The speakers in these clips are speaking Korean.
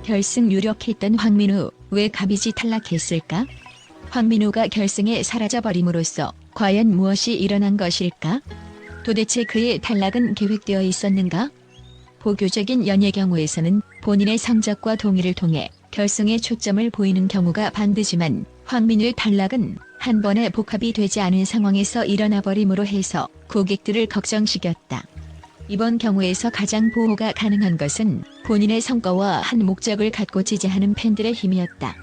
결승 유력했던 황민우, 왜 갑이지 탈락했을까? 황민우가 결승에 사라져버림으로써 과연 무엇이 일어난 것일까? 도대체 그의 탈락은 계획되어 있었는가? 보교적인 연예 경우에서는 본인의 성적과 동의를 통해 결승에 초점을 보이는 경우가 반드지만 황민우의 탈락은 한 번에 복합이 되지 않은 상황에서 일어나 버림으로 해서 고객들을 걱정시켰다. 이번 경우에서 가장 보호가 가능한 것은 본인의 성과와 한 목적을 갖고 지지하는 팬들의 힘이었다.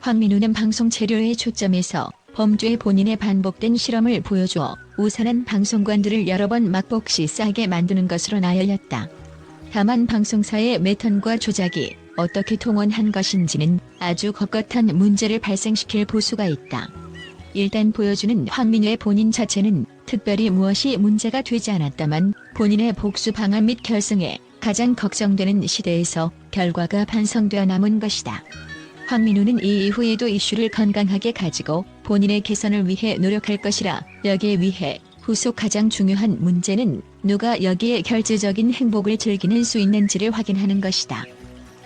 황민우는 방송 재료의 초점에서 범주의 본인의 반복된 실험을 보여주어 우선한 방송관들을 여러 번 막복시 싸게 만드는 것으로 나열렸다. 다만 방송사의 매턴과 조작이 어떻게 통원한 것인지는 아주 겉겉한 문제를 발생시킬 보수가 있다. 일단 보여주는 황민우의 본인 자체는 특별히 무엇이 문제가 되지 않았다만 본인의 복수 방안 및 결승에 가장 걱정되는 시대에서 결과가 반성되어 남은 것이다. 황민우는 이 이후에도 이슈를 건강하게 가지고 본인의 개선을 위해 노력할 것이라 여기에 위해 후속 가장 중요한 문제는 누가 여기에 결제적인 행복을 즐기는 수 있는지를 확인하는 것이다.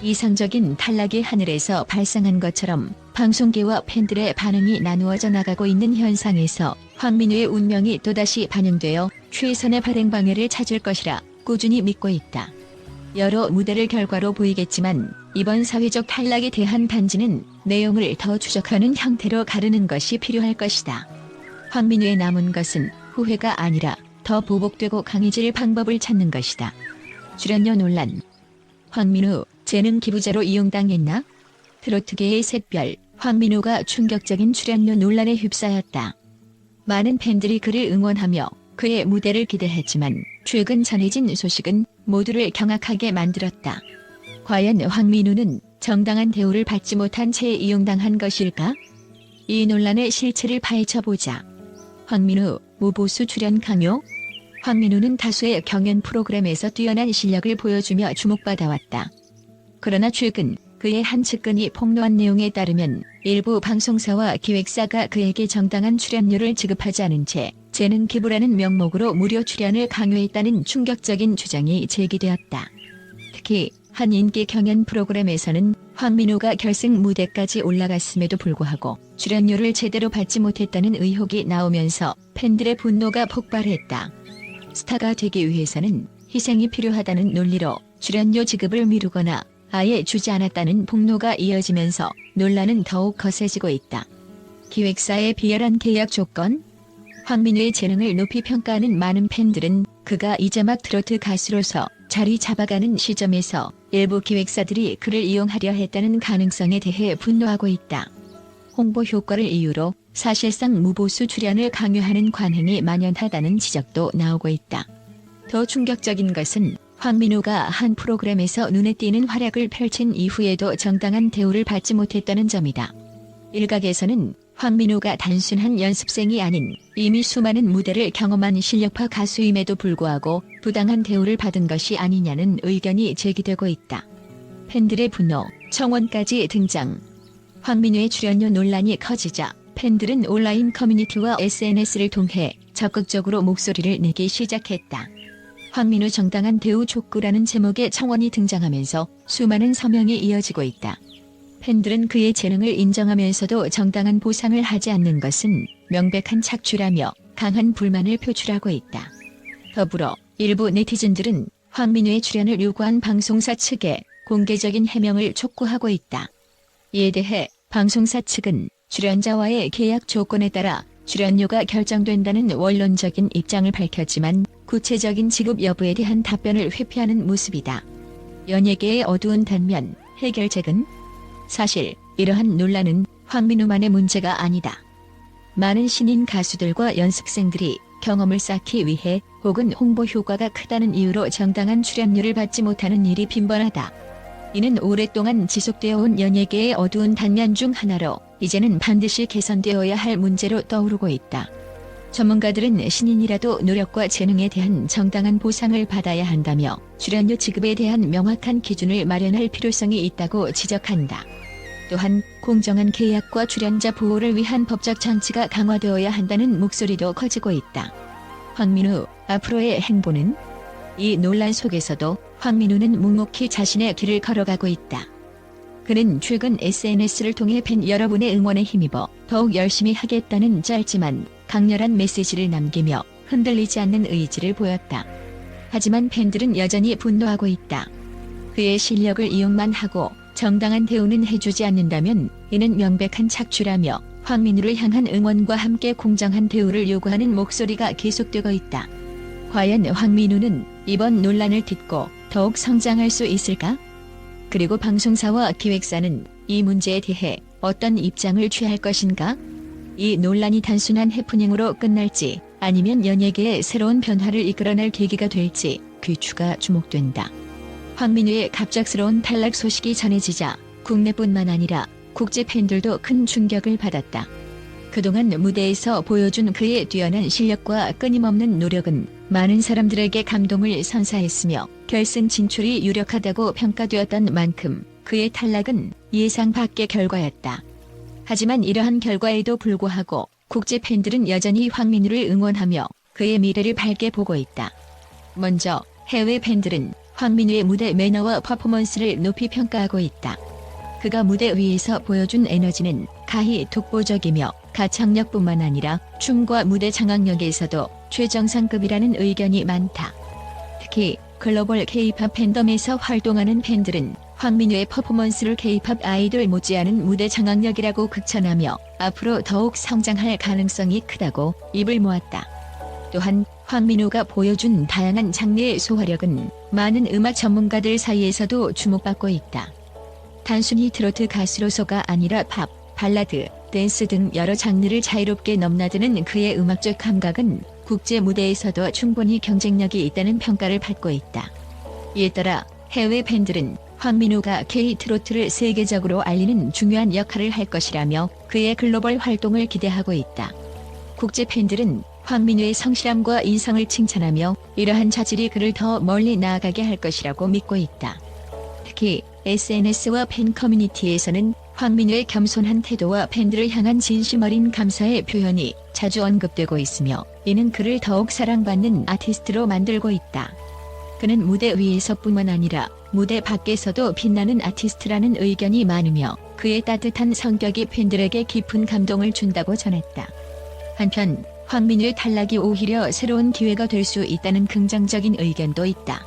이상적인 탈락이 하늘에서 발생한 것처럼 방송계와 팬들의 반응이 나누어져 나가고 있는 현상에서 황민우의 운명이 또다시 반영되어 최선의 발행 방해를 찾을 것이라 꾸준히 믿고 있다. 여러 무대를 결과로 보이겠지만 이번 사회적 탈락에 대한 단지는 내용을 더 추적하는 형태로 가르는 것이 필요할 것이다. 황민우의 남은 것은 후회가 아니라 더 보복되고 강해질 방법을 찾는 것이다. 출연료 논란. 황민우, 재능 기부자로 이용당했나? 트로트계의 샛별, 황민우가 충격적인 출연료 논란에 휩싸였다. 많은 팬들이 그를 응원하며 그의 무대를 기대했지만 최근 전해진 소식은 모두를 경악하게 만들었다. 과연 황민우는 정당한 대우를 받지 못한 채 이용당한 것일까? 이 논란의 실체를 파헤쳐보자. 황민우, 무보수 출연 강요? 황민우는 다수의 경연 프로그램에서 뛰어난 실력을 보여주며 주목받아왔다. 그러나 최근 그의 한 측근이 폭로한 내용에 따르면 일부 방송사와 기획사가 그에게 정당한 출연료를 지급하지 않은 채 재능 기부라는 명목으로 무료 출연을 강요했다는 충격적인 주장이 제기되었다. 특히 한 인기 경연 프로그램에서는 황민우가 결승 무대까지 올라갔음에도 불구하고 출연료를 제대로 받지 못했다는 의혹이 나오면서 팬들의 분노가 폭발했다. 스타가 되기 위해서는 희생이 필요하다는 논리로 출연료 지급을 미루거나 아예 주지 않았다는 폭로가 이어지면서 논란은 더욱 거세지고 있다. 기획사의 비열한 계약 조건? 황민우의 재능을 높이 평가하는 많은 팬들은 그가 이제 막 트로트 가수로서 자리 잡아가는 시점에서 일부 기획사들이 그를 이용하려 했다는 가능성에 대해 분노하고 있다. 홍보 효과를 이유로 사실상 무보수 출연을 강요하는 관행이 만연하다는 지적도 나오고 있다. 더 충격적인 것은 황민우가 한 프로그램에서 눈에 띄는 활약을 펼친 이후에도 정당한 대우를 받지 못했다는 점이다. 일각에서는 황민우가 단순한 연습생이 아닌 이미 수많은 무대를 경험한 실력파 가수임에도 불구하고 부당한 대우를 받은 것이 아니냐는 의견이 제기되고 있다. 팬들의 분노, 청원까지 등장. 황민우의 출연료 논란이 커지자 팬들은 온라인 커뮤니티와 SNS를 통해 적극적으로 목소리를 내기 시작했다. 황민우 정당한 대우 촉구라는 제목의 청원이 등장하면서 수많은 서명이 이어지고 있다. 팬들은 그의 재능을 인정하면서도 정당한 보상을 하지 않는 것은 명백한 착취라며 강한 불만을 표출하고 있다. 더불어 일부 네티즌들은 황민우의 출연을 요구한 방송사 측에 공개적인 해명을 촉구하고 있다. 이에 대해 방송사 측은 출연자와의 계약 조건에 따라 출연료가 결정된다는 원론적인 입장을 밝혔지만 구체적인 지급 여부에 대한 답변을 회피하는 모습이다. 연예계의 어두운 단면, 해결책은? 사실 이러한 논란은 황민우만의 문제가 아니다. 많은 신인 가수들과 연습생들이 경험을 쌓기 위해 혹은 홍보 효과가 크다는 이유로 정당한 출연료를 받지 못하는 일이 빈번하다. 이는 오랫동안 지속되어 온 연예계의 어두운 단면 중 하나로 이제는 반드시 개선되어야 할 문제로 떠오르고 있다. 전문가들은 신인이라도 노력과 재능에 대한 정당한 보상을 받아야 한다며 출연료 지급에 대한 명확한 기준을 마련할 필요성이 있다고 지적한다. 또한 공정한 계약과 출연자 보호를 위한 법적 장치가 강화되어야 한다는 목소리도 커지고 있다. 황민우, 앞으로의 행보는? 이 논란 속에서도 황민우는 묵묵히 자신의 길을 걸어가고 있다. 그는 최근 SNS를 통해 팬 여러분의 응원에 힘입어 더욱 열심히 하겠다는 짧지만 강렬한 메시지를 남기며 흔들리지 않는 의지를 보였다. 하지만 팬들은 여전히 분노하고 있다. 그의 실력을 이용만 하고 정당한 대우는 해주지 않는다면 이는 명백한 착취라며 황민우를 향한 응원과 함께 공정한 대우를 요구하는 목소리가 계속되고 있다. 과연 황민우는 이번 논란을 딛고 더욱 성장할 수 있을까? 그리고 방송사와 기획사는 이 문제에 대해 어떤 입장을 취할 것인가? 이 논란이 단순한 해프닝으로 끝날지 아니면 연예계의 새로운 변화를 이끌어낼 계기가 될지 귀추가 주목된다. 황민우의 갑작스러운 탈락 소식이 전해지자 국내뿐만 아니라 국제 팬들도 큰 충격을 받았다. 그동안 무대에서 보여준 그의 뛰어난 실력과 끊임없는 노력은 많은 사람들에게 감동을 선사했으며 결승 진출이 유력하다고 평가되었던 만큼 그의 탈락은 예상 밖의 결과였다. 하지만 이러한 결과에도 불구하고 국제 팬들은 여전히 황민우를 응원하며 그의 미래를 밝게 보고 있다. 먼저 해외 팬들은 황민우의 무대 매너와 퍼포먼스를 높이 평가하고 있다. 그가 무대 위에서 보여준 에너지는 가히 독보적이며 가창력뿐만 아니라 춤과 무대 장악력에서도 최정상급이라는 의견이 많다. 특히 글로벌 K-팝 팬덤에서 활동하는 팬들은 황민우의 퍼포먼스를 K-팝 아이돌 못지않은 무대 장악력이라고 극찬하며 앞으로 더욱 성장할 가능성이 크다고 입을 모았다. 또한 황민우가 보여준 다양한 장르의 소화력은 많은 음악 전문가들 사이에서도 주목받고 있다. 단순히 트로트 가수로서가 아니라 팝, 발라드, 댄스 등 여러 장르를 자유롭게 넘나드는 그의 음악적 감각은 국제 무대에서도 충분히 경쟁력이 있다는 평가를 받고 있다. 이에 따라 해외 팬들은 황민우가 K-트로트를 세계적으로 알리는 중요한 역할을 할 것이라며 그의 글로벌 활동을 기대하고 있다. 국제 팬들은 황민우의 성실함과 인성을 칭찬하며 이러한 자질이 그를 더 멀리 나아가게 할 것이라고 믿고 있다. 특히 SNS와 팬 커뮤니티에서는 황민우의 겸손한 태도와 팬들을 향한 진심 어린 감사의 표현이 자주 언급되고 있으며 이는 그를 더욱 사랑받는 아티스트로 만들고 있다. 그는 무대 위에서뿐만 아니라 무대 밖에서도 빛나는 아티스트라는 의견이 많으며 그의 따뜻한 성격이 팬들에게 깊은 감동을 준다고 전했다. 한편 황민우의 탈락이 오히려 새로운 기회가 될 수 있다는 긍정적인 의견도 있다.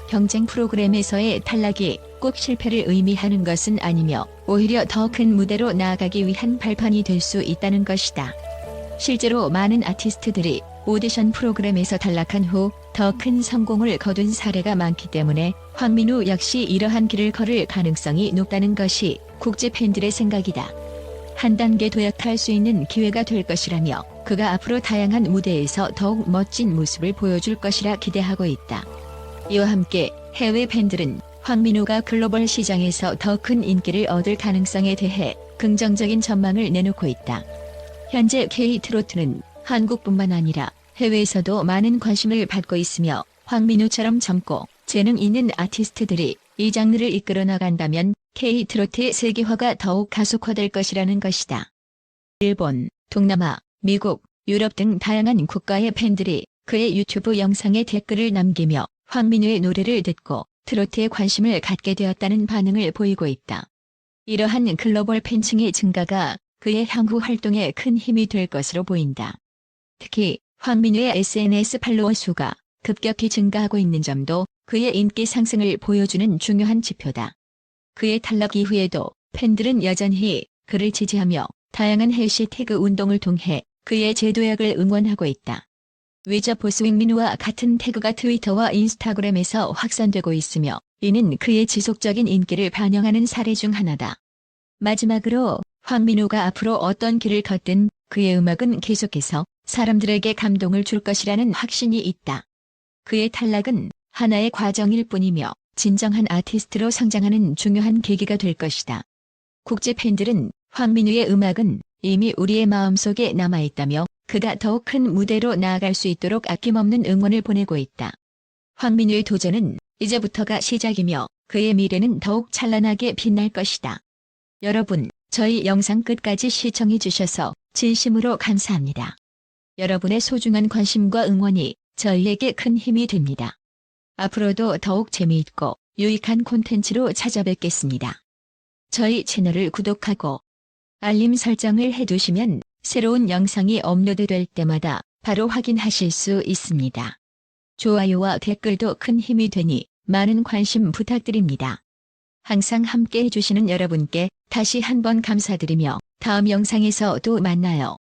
경쟁 프로그램에서의 탈락이 꼭 실패를 의미하는 것은 아니며 오히려 더 큰 무대로 나아가기 위한 발판이 될 수 있다는 것이다. 실제로 많은 아티스트들이 오디션 프로그램에서 탈락한 후 더 큰 성공을 거둔 사례가 많기 때문에 황민우 역시 이러한 길을 걸을 가능성이 높다는 것이 국제 팬들의 생각이다. 한 단계 도약할 수 있는 기회가 될 것이라며 그가 앞으로 다양한 무대에서 더욱 멋진 모습을 보여줄 것이라 기대하고 있다. 이와 함께 해외 팬들은 황민우가 글로벌 시장에서 더 큰 인기를 얻을 가능성에 대해 긍정적인 전망을 내놓고 있다. 현재 K-트로트는 한국뿐만 아니라 해외에서도 많은 관심을 받고 있으며 황민우처럼 젊고 재능 있는 아티스트들이 이 장르를 이끌어 나간다면 K-트로트의 세계화가 더욱 가속화될 것이라는 것이다. 일본, 동남아, 미국, 유럽 등 다양한 국가의 팬들이 그의 유튜브 영상에 댓글을 남기며 황민우의 노래를 듣고 트로트에 관심을 갖게 되었다는 반응을 보이고 있다. 이러한 글로벌 팬층의 증가가 그의 향후 활동에 큰 힘이 될 것으로 보인다. 특히 황민우의 SNS 팔로워 수가 급격히 증가하고 있는 점도 그의 인기 상승을 보여주는 중요한 지표다. 그의 탈락 이후에도 팬들은 여전히 그를 지지하며 다양한 해시태그 운동을 통해 그의 재도약을 응원하고 있다. 위저 보스윙민우와 같은 태그가 트위터와 인스타그램에서 확산되고 있으며 이는 그의 지속적인 인기를 반영하는 사례 중 하나다. 마지막으로 황민우가 앞으로 어떤 길을 걷든 그의 음악은 계속해서 사람들에게 감동을 줄 것이라는 확신이 있다. 그의 탈락은 하나의 과정일 뿐이며 진정한 아티스트로 성장하는 중요한 계기가 될 것이다. 국제 팬들은 황민우의 음악은 이미 우리의 마음속에 남아있다며 그가 더욱 큰 무대로 나아갈 수 있도록 아낌없는 응원을 보내고 있다. 황민우의 도전은 이제부터가 시작이며 그의 미래는 더욱 찬란하게 빛날 것이다. 여러분, 저희 영상 끝까지 시청해 주셔서 진심으로 감사합니다. 여러분의 소중한 관심과 응원이 저희에게 큰 힘이 됩니다. 앞으로도 더욱 재미있고 유익한 콘텐츠로 찾아뵙겠습니다. 저희 채널을 구독하고 알림 설정을 해두시면 새로운 영상이 업로드될 때마다 바로 확인하실 수 있습니다. 좋아요와 댓글도 큰 힘이 되니 많은 관심 부탁드립니다. 항상 함께 해주시는 여러분께 다시 한번 감사드리며 다음 영상에서 또 만나요.